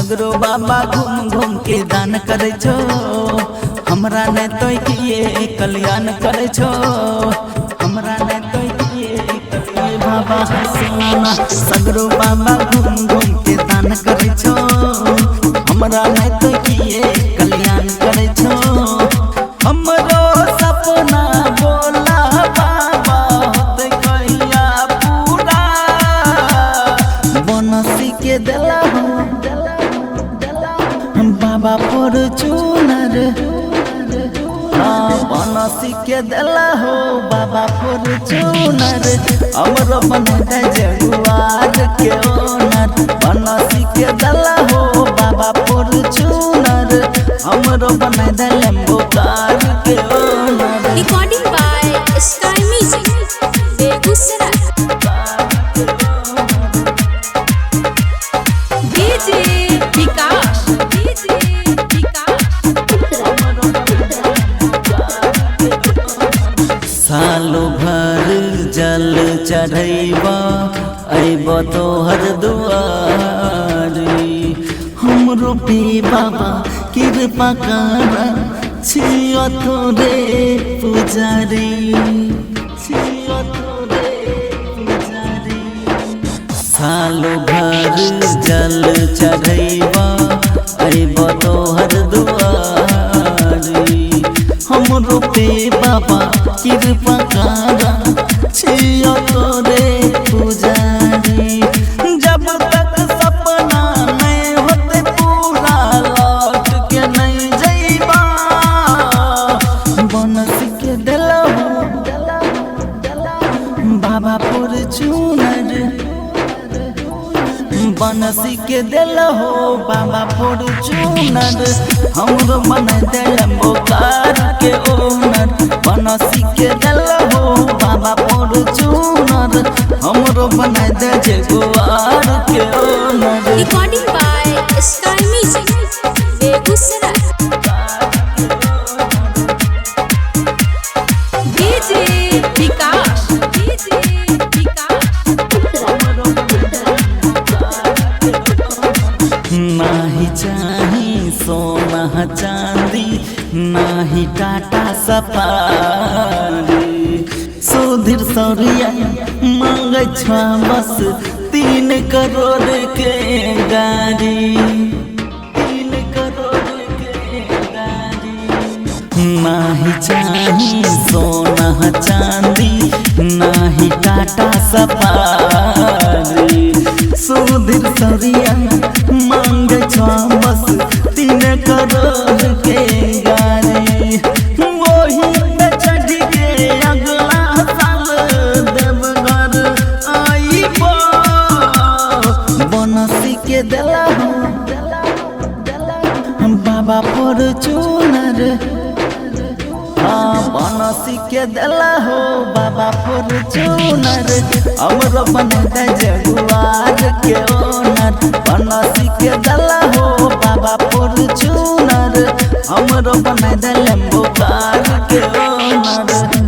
सगरो बाबा घूम घूम के दान करे छो, हमरा ने तो किए कल्याण करे छो, हमरा ने तो किए कल्याण बाबा हसीना। सगरो बाबा घूम घूम के दान करे छो, हमरा ने तो किए कल्याण करे छो। हमरो सपना बोला बाबा होते कहिया पूरा, बनसी के दिला हो बाबा फॉर्च्यूनर, बनसी के दिला हो बाबा फॉर्च्यूनर। हमरो बनता जगुआर के ओनर, बनसी के दिला हो बाबा फॉर्च्यूनर। हमरो बनता लंबो कार के owner. Recording by sky music Begusarai. DJ Vikas, DJ Vikas. सालो भर जल चढ़ैबा अइब तोहर दुआरी, हमरो पे बाबा कृपा कर छियो तोरे पुजारी, छियो तोरे पुजारी। सालो भर जल चढ़ैबा अइब तोहर दुआरी, हमरो पे बाबा कृपा कर छियो तोरे पुजारी। जब तक सपना नहीं होते पूरा लौट के नहीं जइबा, बनस के दिला हो बाबा फॉर्च्यूनर, बनसी के दिल हो बाबा फॉर्च्यूनर। हमरो मन लंबो कार के ओनर, बनसी के दिल हो बाबा फॉर्च्यूनर। हमरो मन जगुआर के owner. Recording by sky music Begusarai. DJ Vikas, DJ Vikas. नाही चाही सोना चांदी, नाही टाटा सफारी, सुधीर सौरिया मांगे छ बस 3 करोड़ के गाड़ी, 3 करोड़ के गाड़ी। नाही चाही सोना चांदी, नाही टाटा सफारी, सुधीर सौरिया मांगे छ बस 3 करोड़ के गाड़ी। वही पे चढ़ के अगला साल देवघर आइबो, बनसी के दिला हो बाबा फॉर्च्यूनर, बनसी के दिला हो बाबा फॉर्च्यूनर। हमरो बनता जगुआर के ओनर, बनसी के दिला हो बाबा फॉर्च्यूनर। हमरो बनता लंबो कार के ओनर।